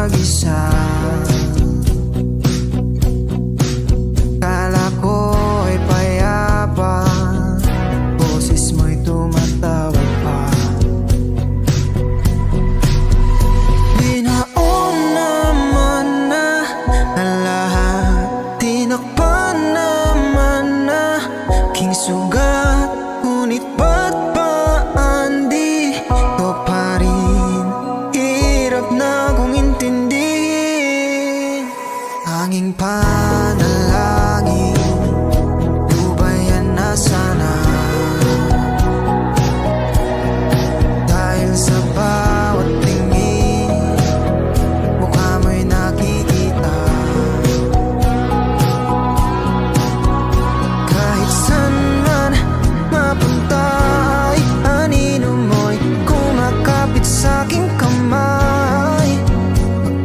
mag-isa. Kala ko ay payapa, boses mo'y tumatawag pa. Binaon naman na ang lahat, tinakpan naman na king sugat. Ngunit ba't ba di ko pa rin hirap na kong intindihin? Tanging panalangin, lubayan na sana. Dahil sa bawat tingin, mukha mo'y nakikita. Kahit saan man mapunta ay anino mo'y kumakapit sa'king kamay.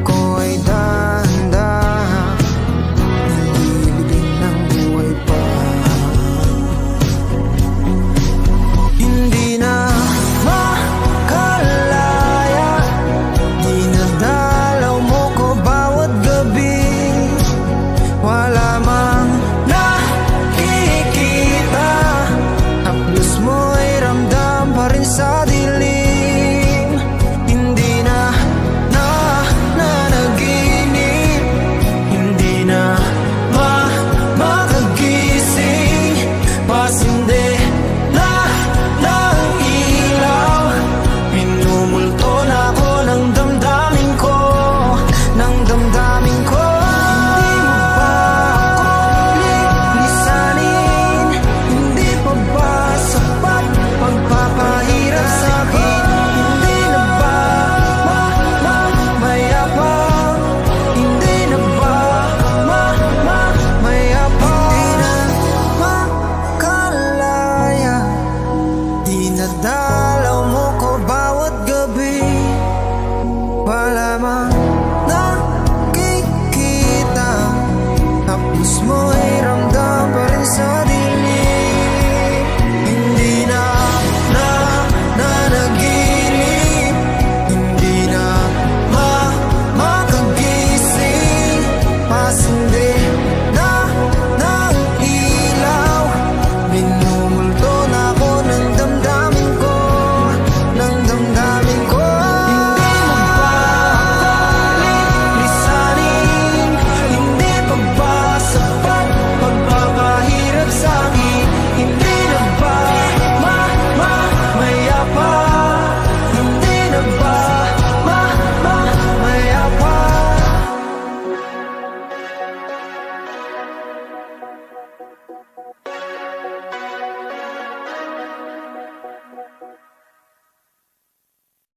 Ako ay dahan-dahan nililibing ng buhay pa. Hindi na makalaya, dinadalaw mo ko bawat gabi. Wala mang nakikita, haplos mo'y ramdam pa rin sa